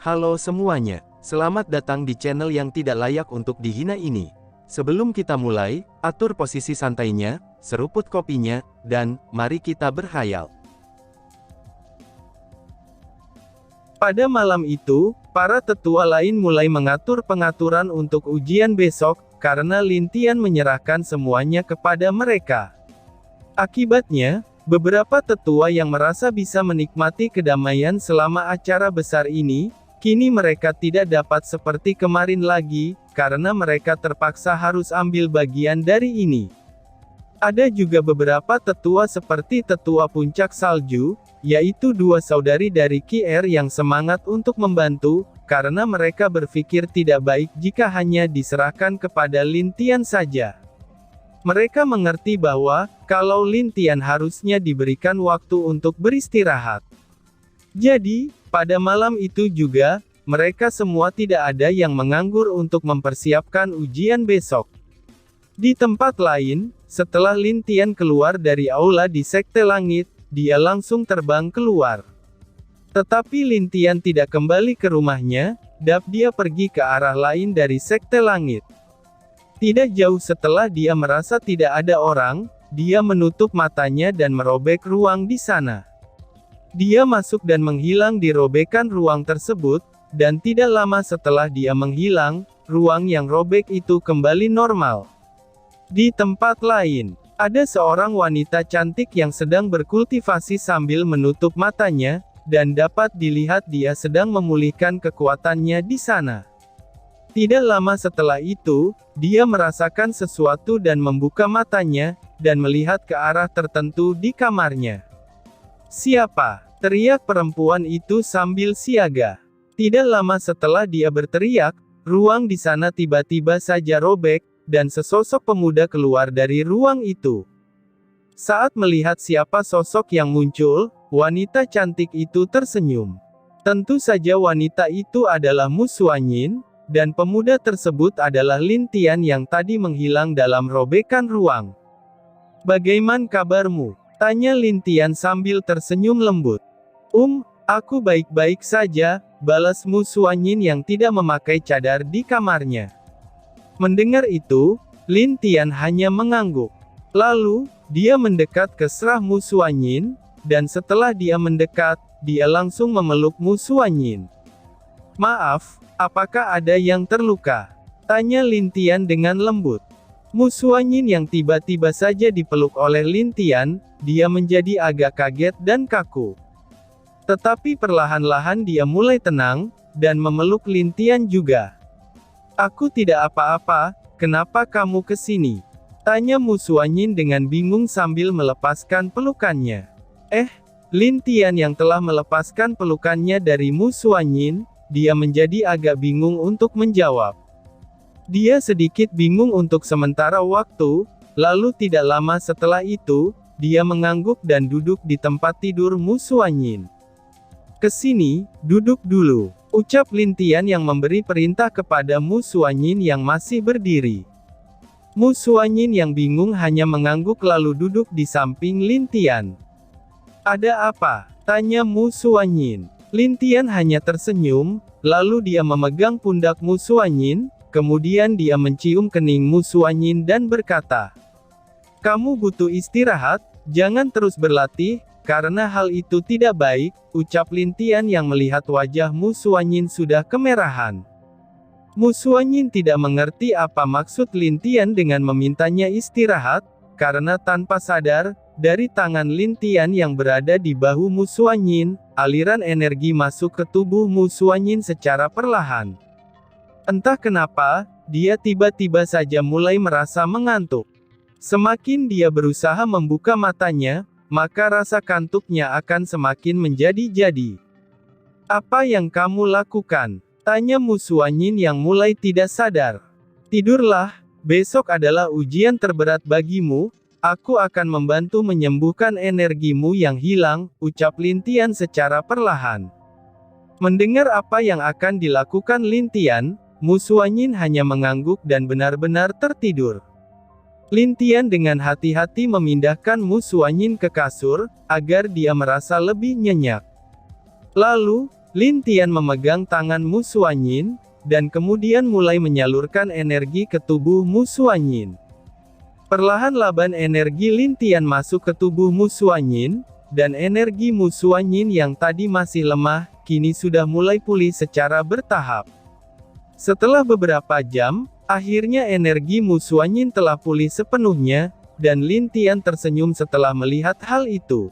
Halo semuanya, selamat datang di channel yang tidak layak untuk dihina ini. Sebelum kita mulai, atur posisi santainya, seruput kopinya, dan mari kita berkhayal. Pada malam itu, para tetua lain mulai mengatur pengaturan untuk ujian besok, karena Lin Tian menyerahkan semuanya kepada mereka. Akibatnya, beberapa tetua yang merasa bisa menikmati kedamaian selama acara besar ini, kini mereka tidak dapat seperti kemarin lagi, karena mereka terpaksa harus ambil bagian dari ini. Ada juga beberapa tetua seperti tetua puncak salju, yaitu dua saudari dari KR yang semangat untuk membantu, karena mereka berpikir tidak baik jika hanya diserahkan kepada Lin Tian saja. Mereka mengerti bahwa, kalau Lin Tian harusnya diberikan waktu untuk beristirahat. Jadi, pada malam itu juga, mereka semua tidak ada yang menganggur untuk mempersiapkan ujian besok. Di tempat lain, setelah Lin Tian keluar dari aula di Sekte Langit, dia langsung terbang keluar. Tetapi Lin Tian tidak kembali ke rumahnya, dia pergi ke arah lain dari Sekte Langit. Tidak jauh setelah dia merasa tidak ada orang, dia menutup matanya dan merobek ruang di sana. Dia masuk dan menghilang di robekan ruang tersebut, dan tidak lama setelah dia menghilang, ruang yang robek itu kembali normal. Di tempat lain, ada seorang wanita cantik yang sedang berkultivasi sambil menutup matanya, dan dapat dilihat dia sedang memulihkan kekuatannya di sana. Tidak lama setelah itu, dia merasakan sesuatu dan membuka matanya, dan melihat ke arah tertentu di kamarnya. "Siapa?" teriak perempuan itu sambil siaga. Tidak lama setelah dia berteriak, ruang di sana tiba-tiba saja robek, dan sesosok pemuda keluar dari ruang itu. Saat melihat siapa sosok yang muncul, wanita cantik itu tersenyum. Tentu saja wanita itu adalah Mu Xuanyin, dan pemuda tersebut adalah Lin Tian yang tadi menghilang dalam robekan ruang. "Bagaimana kabarmu?" tanya Lin Tian sambil tersenyum lembut. Aku baik-baik saja," balas Mu Xuanyin yang tidak memakai cadar di kamarnya. Mendengar itu, Lin Tian hanya mengangguk. Lalu, dia mendekat ke serah Mu Xuanyin, dan setelah dia mendekat, dia langsung memeluk Mu Xuanyin. "Maaf, apakah ada yang terluka?" tanya Lin Tian dengan lembut. Mu Xuanyin yang tiba-tiba saja dipeluk oleh Lin Tian, dia menjadi agak kaget dan kaku. Tetapi perlahan-lahan dia mulai tenang, dan memeluk Lin Tian juga. "Aku tidak apa-apa, kenapa kamu ke sini?" tanya Mu Xuanyin dengan bingung sambil melepaskan pelukannya. Lin Tian yang telah melepaskan pelukannya dari Mu Xuanyin, dia menjadi agak bingung untuk menjawab. Dia sedikit bingung untuk sementara waktu, lalu tidak lama setelah itu, dia mengangguk dan duduk di tempat tidur Mu Xuanyin. "Kesini, duduk dulu," ucap Lin Tian yang memberi perintah kepada Mu Xuanyin yang masih berdiri. Mu Xuanyin yang bingung hanya mengangguk lalu duduk di samping Lin Tian. "Ada apa?" tanya Mu Xuanyin. Lin Tian hanya tersenyum, lalu dia memegang pundak Mu Xuanyin, kemudian dia mencium kening Mu Xuanyin dan berkata, "Kamu butuh istirahat, jangan terus berlatih, karena hal itu tidak baik," ucap Lin Tian yang melihat wajah Mu Xuanyin sudah kemerahan. Mu Xuanyin tidak mengerti apa maksud Lin Tian dengan memintanya istirahat, karena tanpa sadar, dari tangan Lin Tian yang berada di bahu Mu Xuanyin, aliran energi masuk ke tubuh Mu Xuanyin secara perlahan. Entah kenapa, dia tiba-tiba saja mulai merasa mengantuk. Semakin dia berusaha membuka matanya, maka rasa kantuknya akan semakin menjadi-jadi. "Apa yang kamu lakukan?" tanya Mu Xuanyin yang mulai tidak sadar. "Tidurlah, besok adalah ujian terberat bagimu, aku akan membantu menyembuhkan energimu yang hilang," ucap Lin Tian secara perlahan. Mendengar apa yang akan dilakukan Lin Tian, Mu Xuanyin hanya mengangguk dan benar-benar tertidur. Lin Tian dengan hati-hati memindahkan Mu Xuanyin ke kasur, agar dia merasa lebih nyenyak. Lalu, Lin Tian memegang tangan Mu Xuanyin, dan kemudian mulai menyalurkan energi ke tubuh Mu Xuanyin. Perlahan-lahan energi Lin Tian masuk ke tubuh Mu Xuanyin, dan energi Mu Xuanyin yang tadi masih lemah, kini sudah mulai pulih secara bertahap. Setelah beberapa jam, akhirnya energi Mu Xuanyin telah pulih sepenuhnya, dan Lin Tian tersenyum setelah melihat hal itu.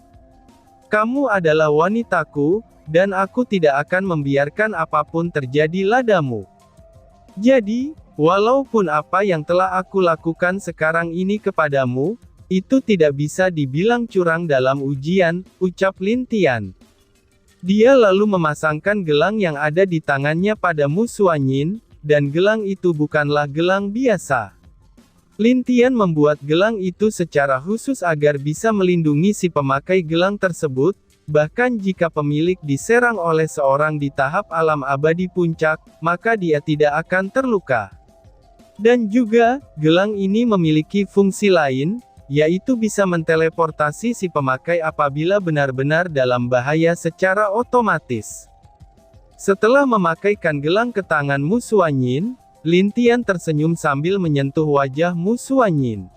Kamu adalah wanitaku, dan aku tidak akan membiarkan apapun terjadi ladamu. Jadi, walaupun apa yang telah aku lakukan sekarang ini kepadamu, itu tidak bisa dibilang curang dalam ujian, ucap Lin Tian. Dia lalu memasangkan gelang yang ada di tangannya pada Mu Xuanyin, dan gelang itu bukanlah gelang biasa. Lin Tian membuat gelang itu secara khusus agar bisa melindungi si pemakai gelang tersebut, bahkan jika pemilik diserang oleh seorang di tahap alam abadi puncak, maka dia tidak akan terluka. Dan juga, gelang ini memiliki fungsi lain, yaitu bisa menteleportasi si pemakai apabila benar-benar dalam bahaya secara otomatis. Setelah memakaikan gelang ke tangan Mu Xuanyin, Lin Tian tersenyum sambil menyentuh wajah Mu Xuanyin.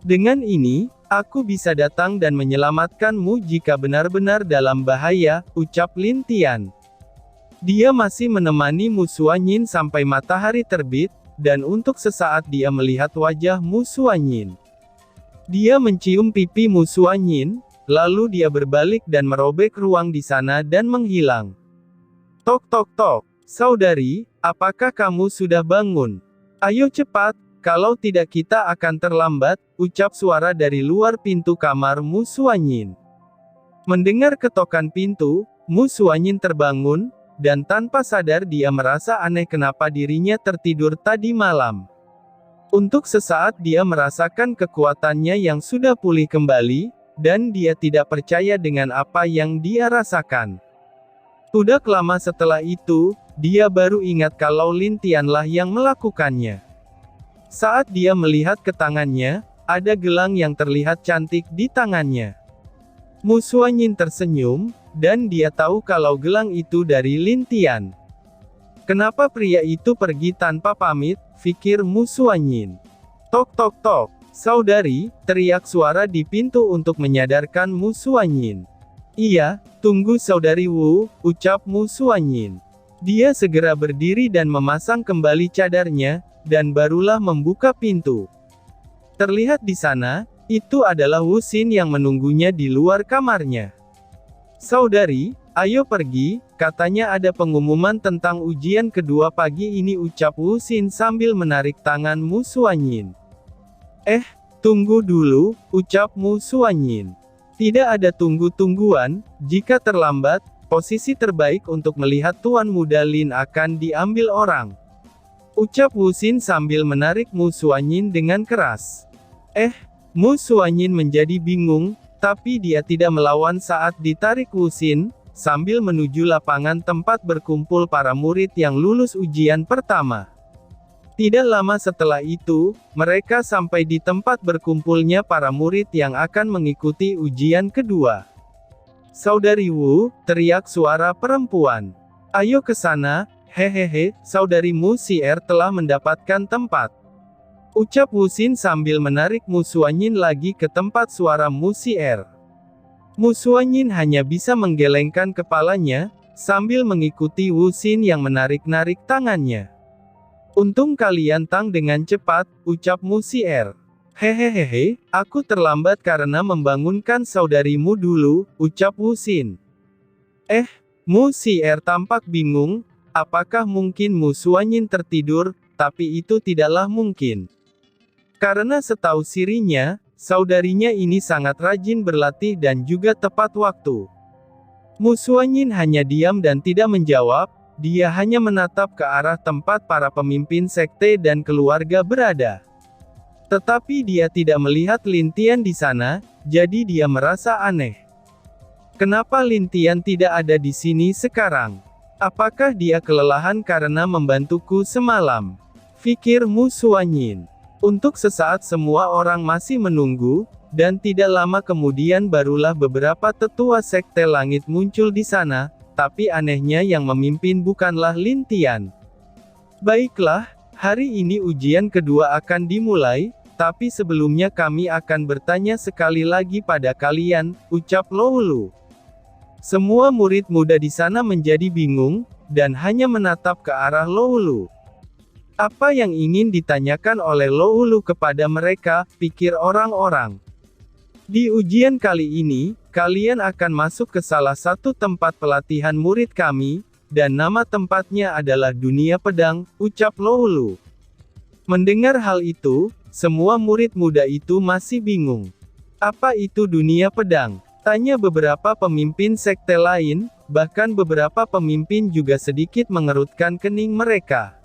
Dengan ini, aku bisa datang dan menyelamatkanmu jika benar-benar dalam bahaya, ucap Lin Tian. Dia masih menemani Mu Xuanyin sampai matahari terbit, dan untuk sesaat dia melihat wajah Mu Xuanyin. Dia mencium pipi Mu Xuanyin, lalu dia berbalik dan merobek ruang di sana dan menghilang. Tok tok tok. Saudari, apakah kamu sudah bangun? Ayo cepat, kalau tidak kita akan terlambat, ucap suara dari luar pintu kamar Mu Xuanyin. Mendengar ketokan pintu, Mu Xuanyin terbangun, dan tanpa sadar dia merasa aneh kenapa dirinya tertidur tadi malam. Untuk sesaat dia merasakan kekuatannya yang sudah pulih kembali, dan dia tidak percaya dengan apa yang dia rasakan. Tidak lama setelah itu, dia baru ingat kalau Lin Tianlah yang melakukannya. Saat dia melihat ke tangannya, ada gelang yang terlihat cantik di tangannya. Mu Xuanyin tersenyum, dan dia tahu kalau gelang itu dari Lin Tian. Kenapa pria itu pergi tanpa pamit, pikir Mu Xuanyin. Tok tok tok, saudari, teriak suara di pintu untuk menyadarkan Mu Xuanyin. Iya, tunggu saudari Wu, ucap Mu Xuanyin. Dia segera berdiri dan memasang kembali cadarnya, dan barulah membuka pintu. Terlihat di sana, itu adalah Wu Xin yang menunggunya di luar kamarnya. Saudari, ayo pergi, katanya ada pengumuman tentang ujian kedua pagi ini, ucap Wu Xin sambil menarik tangan Mu Xuanyin. Tunggu dulu, ucap Mu Xuanyin. Tidak ada tunggu-tungguan, jika terlambat, posisi terbaik untuk melihat Tuan Muda Lin akan diambil orang. Ucap Wu Xin sambil menarik Mu Xuanyin dengan keras. Mu Xuanyin menjadi bingung, tapi dia tidak melawan saat ditarik Wu Xin, sambil menuju lapangan tempat berkumpul para murid yang lulus ujian pertama. Tidak lama setelah itu, mereka sampai di tempat berkumpulnya para murid yang akan mengikuti ujian kedua. Saudari Wu, teriak suara perempuan. Ayo ke sana, hehehe, saudari Mu Xier telah mendapatkan tempat. Ucap Wu Xin sambil menarik Mu Xuanyin lagi ke tempat suara Mu Xier. Mu Xuanyin hanya bisa menggelengkan kepalanya, sambil mengikuti Wu Xin yang menarik-narik tangannya. Untung kalian tang dengan cepat, ucap Mu Xier. Hehehehe, aku terlambat karena membangunkan saudarimu dulu, ucap Wu Xin. Mu Xier tampak bingung, apakah mungkin Mu Xuanyin tertidur, tapi itu tidaklah mungkin. Karena setahu sirinya, saudarinya ini sangat rajin berlatih dan juga tepat waktu. Mu Xuanyin hanya diam dan tidak menjawab. Dia hanya menatap ke arah tempat para pemimpin sekte dan keluarga berada. Tetapi dia tidak melihat Lin Tian di sana, jadi dia merasa aneh. Kenapa Lin Tian tidak ada di sini sekarang? Apakah dia kelelahan karena membantuku semalam? Fikir Mu Xuanyin. Untuk sesaat semua orang masih menunggu, dan tidak lama kemudian barulah beberapa tetua sekte langit muncul di sana, tapi anehnya yang memimpin bukanlah Lin Tian. Baiklah, hari ini ujian kedua akan dimulai, tapi sebelumnya kami akan bertanya sekali lagi pada kalian, ucap Luolu. Semua murid muda di sana menjadi bingung, dan hanya menatap ke arah Luolu. Apa yang ingin ditanyakan oleh Luolu kepada mereka, pikir orang-orang. Di ujian kali ini, kalian akan masuk ke salah satu tempat pelatihan murid kami, dan nama tempatnya adalah Dunia Pedang, ucap Luolu. Mendengar hal itu, semua murid muda itu masih bingung. Apa itu Dunia Pedang? Tanya beberapa pemimpin sekte lain, bahkan beberapa pemimpin juga sedikit mengerutkan kening mereka.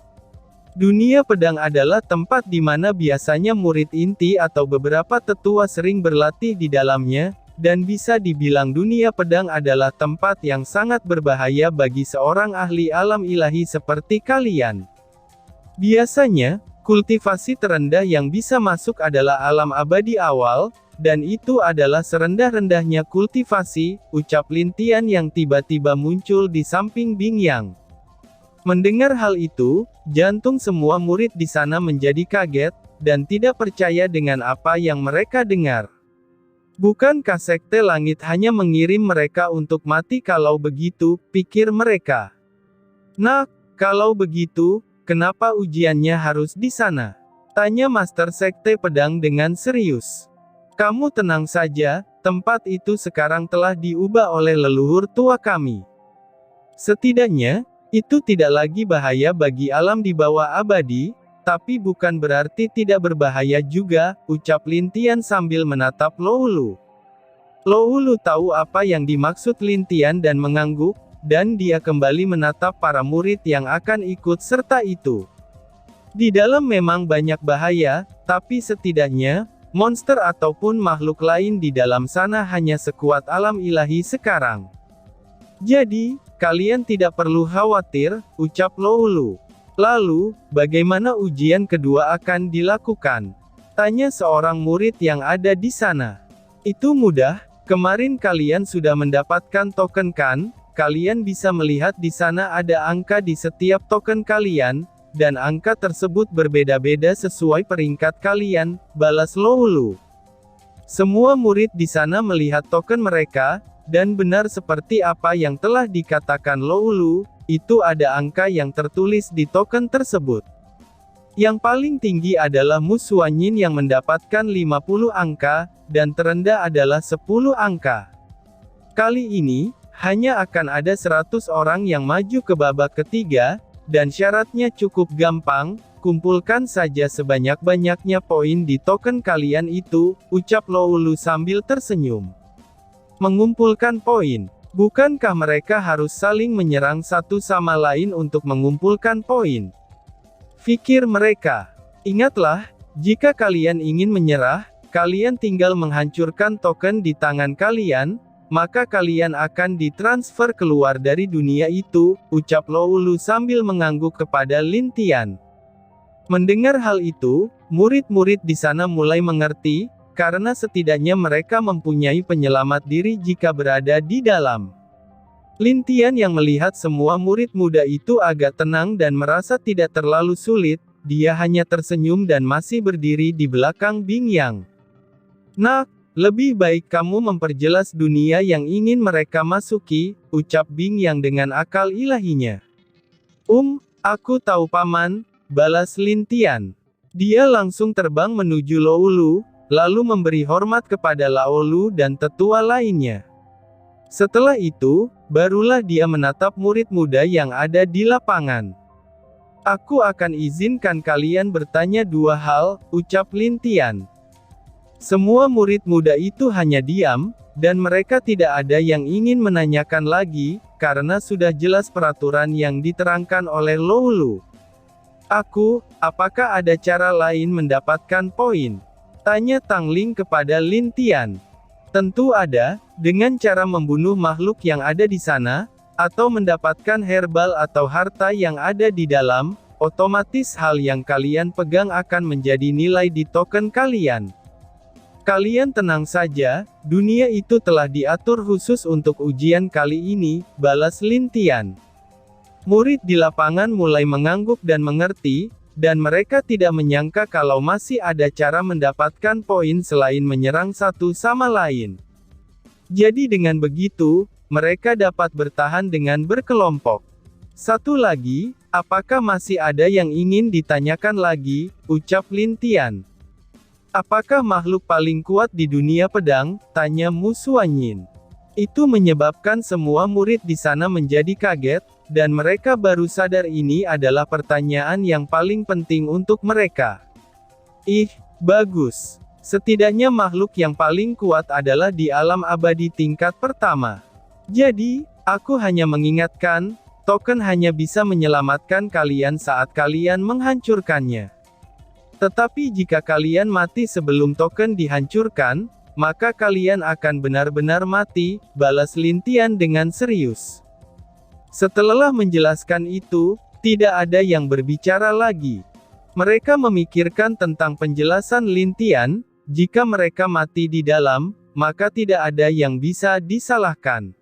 Dunia Pedang adalah tempat di mana biasanya murid inti atau beberapa tetua sering berlatih di dalamnya, dan bisa dibilang Dunia Pedang adalah tempat yang sangat berbahaya bagi seorang ahli alam ilahi seperti kalian. Biasanya, kultivasi terendah yang bisa masuk adalah alam abadi awal, dan itu adalah serendah-rendahnya kultivasi, ucap Lin Tian yang tiba-tiba muncul di samping Bing Yang. Mendengar hal itu, jantung semua murid di sana menjadi kaget, dan tidak percaya dengan apa yang mereka dengar. Bukankah sekte langit hanya mengirim mereka untuk mati kalau begitu, pikir mereka. Nah, kalau begitu, kenapa ujiannya harus di sana? Tanya Master Sekte Pedang dengan serius. Kamu tenang saja, tempat itu sekarang telah diubah oleh leluhur tua kami. Setidaknya, itu tidak lagi bahaya bagi alam di bawah abadi, tapi bukan berarti tidak berbahaya juga, ucap Lin Tian sambil menatap Luolu. Luolu tahu apa yang dimaksud Lin Tian dan mengangguk, dan dia kembali menatap para murid yang akan ikut serta itu. Di dalam memang banyak bahaya, tapi setidaknya, monster ataupun makhluk lain di dalam sana hanya sekuat alam ilahi sekarang. Jadi, kalian tidak perlu khawatir, ucap Luolu. Lalu, bagaimana ujian kedua akan dilakukan? Tanya seorang murid yang ada di sana. Itu mudah, kemarin kalian sudah mendapatkan token kan? Kalian bisa melihat di sana ada angka di setiap token kalian, dan angka tersebut berbeda-beda sesuai peringkat kalian, balas Luolu. Semua murid di sana melihat token mereka, dan benar seperti apa yang telah dikatakan Luolu, itu ada angka yang tertulis di token tersebut. Yang paling tinggi adalah Mu Xuanyin yang mendapatkan 50 angka, dan terendah adalah 10 angka. Kali ini, hanya akan ada 100 orang yang maju ke babak ketiga, dan syaratnya cukup gampang, kumpulkan saja sebanyak-banyaknya poin di token kalian itu, ucap Luolu sambil tersenyum. Mengumpulkan poin. Bukankah mereka harus saling menyerang satu sama lain untuk mengumpulkan poin? Pikir mereka. Ingatlah, jika kalian ingin menyerah, kalian tinggal menghancurkan token di tangan kalian, maka kalian akan ditransfer keluar dari dunia itu, ucap Luolu sambil mengangguk kepada Lin Tian. Mendengar hal itu, murid-murid di sana mulai mengerti, karena setidaknya mereka mempunyai penyelamat diri jika berada di dalam. Lin Tian yang melihat semua murid muda itu agak tenang dan merasa tidak terlalu sulit, dia hanya tersenyum dan masih berdiri di belakang Bing Yang. Nah, lebih baik kamu memperjelas dunia yang ingin mereka masuki, ucap Bing Yang dengan akal ilahinya. Aku tahu paman, balas Lin Tian. Dia langsung terbang menuju Luolu, lalu memberi hormat kepada Luolu dan tetua lainnya. Setelah itu, barulah dia menatap murid muda yang ada di lapangan. Aku akan izinkan kalian bertanya dua hal, ucap Lin Tian. Semua murid muda itu hanya diam, dan mereka tidak ada yang ingin menanyakan lagi, karena sudah jelas peraturan yang diterangkan oleh Luolu. Apakah ada cara lain mendapatkan poin? Tanya Tang Ling kepada Lin Tian. Tentu ada, dengan cara membunuh makhluk yang ada di sana, atau mendapatkan herbal atau harta yang ada di dalam, otomatis hal yang kalian pegang akan menjadi nilai di token kalian. Kalian tenang saja, dunia itu telah diatur khusus untuk ujian kali ini, balas Lin Tian. Murid di lapangan mulai mengangguk dan mengerti, dan mereka tidak menyangka kalau masih ada cara mendapatkan poin selain menyerang satu sama lain. Jadi dengan begitu, mereka dapat bertahan dengan berkelompok. Satu lagi, apakah masih ada yang ingin ditanyakan lagi, ucap Lin Tian. Apakah makhluk paling kuat di dunia pedang? Tanya Mu Xuanyin. Itu menyebabkan semua murid di sana menjadi kaget, dan mereka baru sadar ini adalah pertanyaan yang paling penting untuk mereka. Ih, bagus. Setidaknya makhluk yang paling kuat adalah di alam abadi tingkat pertama. Jadi, aku hanya mengingatkan, token hanya bisa menyelamatkan kalian saat kalian menghancurkannya. Tetapi jika kalian mati sebelum token dihancurkan, maka kalian akan benar-benar mati, balas Lin Tian dengan serius. Setelah menjelaskan itu, tidak ada yang berbicara lagi. Mereka memikirkan tentang penjelasan Lin Tian, jika mereka mati di dalam, maka tidak ada yang bisa disalahkan.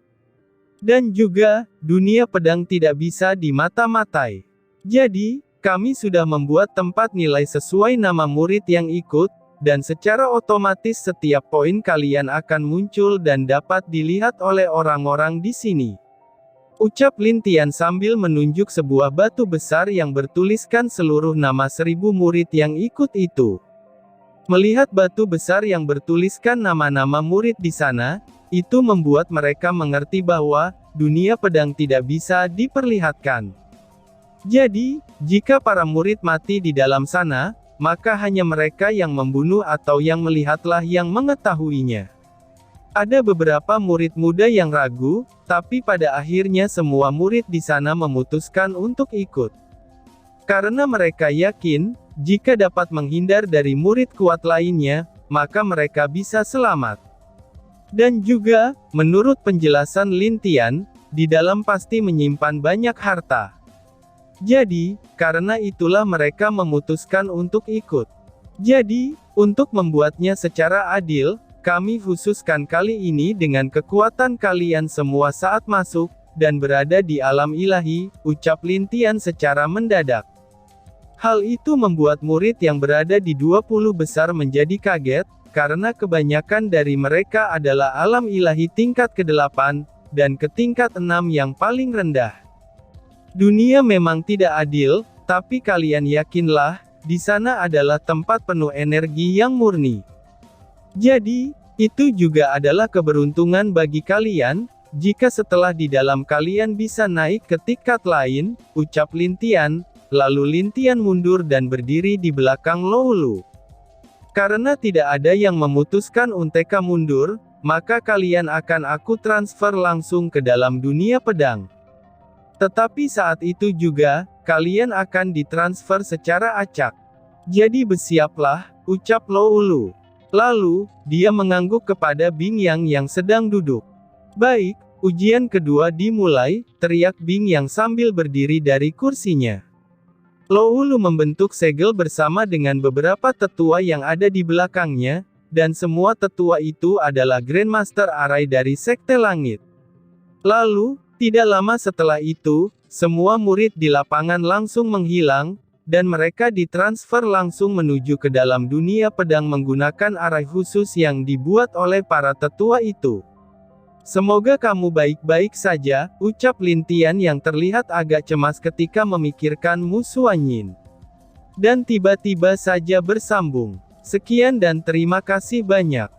Dan juga, dunia pedang tidak bisa dimata-matai. Jadi, kami sudah membuat tempat nilai sesuai nama murid yang ikut, dan secara otomatis setiap poin kalian akan muncul dan dapat dilihat oleh orang-orang di sini. Ucap Lin Tian sambil menunjuk sebuah batu besar yang bertuliskan seluruh nama 1000 murid yang ikut itu. Melihat batu besar yang bertuliskan nama-nama murid di sana, itu membuat mereka mengerti bahwa dunia pedang tidak bisa diperlihatkan. Jadi, jika para murid mati di dalam sana, maka hanya mereka yang membunuh atau yang melihatlah yang mengetahuinya. Ada beberapa murid muda yang ragu, tapi pada akhirnya semua murid di sana memutuskan untuk ikut. Karena mereka yakin, jika dapat menghindar dari murid kuat lainnya, maka mereka bisa selamat. Dan juga, menurut penjelasan Lin Tian, di dalam pasti menyimpan banyak harta. Jadi, karena itulah mereka memutuskan untuk ikut. Jadi, untuk membuatnya secara adil, kami khususkan kali ini dengan kekuatan kalian semua saat masuk, dan berada di alam ilahi, ucap Lin Tian secara mendadak. Hal itu membuat murid yang berada di 20 besar menjadi kaget, karena kebanyakan dari mereka adalah alam ilahi tingkat ke-8, dan ke tingkat 6 yang paling rendah. Dunia memang tidak adil, tapi kalian yakinlah, di sana adalah tempat penuh energi yang murni. Jadi, itu juga adalah keberuntungan bagi kalian, jika setelah di dalam kalian bisa naik ke tingkat lain, ucap Lin Tian, lalu Lin Tian mundur dan berdiri di belakang Loulu. Karena tidak ada yang memutuskan untuk mundur, maka kalian akan aku transfer langsung ke dalam dunia pedang. Tetapi saat itu juga, kalian akan ditransfer secara acak. Jadi bersiaplah, ucap Loulu. Lalu, dia mengangguk kepada Bing Yang yang sedang duduk. Baik, ujian kedua dimulai, teriak Bing Yang sambil berdiri dari kursinya. Loulu membentuk segel bersama dengan beberapa tetua yang ada di belakangnya, dan semua tetua itu adalah Grandmaster Arai dari Sekte Langit. Lalu, tidak lama setelah itu, semua murid di lapangan langsung menghilang, dan mereka ditransfer langsung menuju ke dalam dunia pedang menggunakan arai khusus yang dibuat oleh para tetua itu. Semoga kamu baik-baik saja, ucap Lin Tian yang terlihat agak cemas ketika memikirkan Mu Xuanyin. Dan tiba-tiba saja bersambung. Sekian dan terima kasih banyak.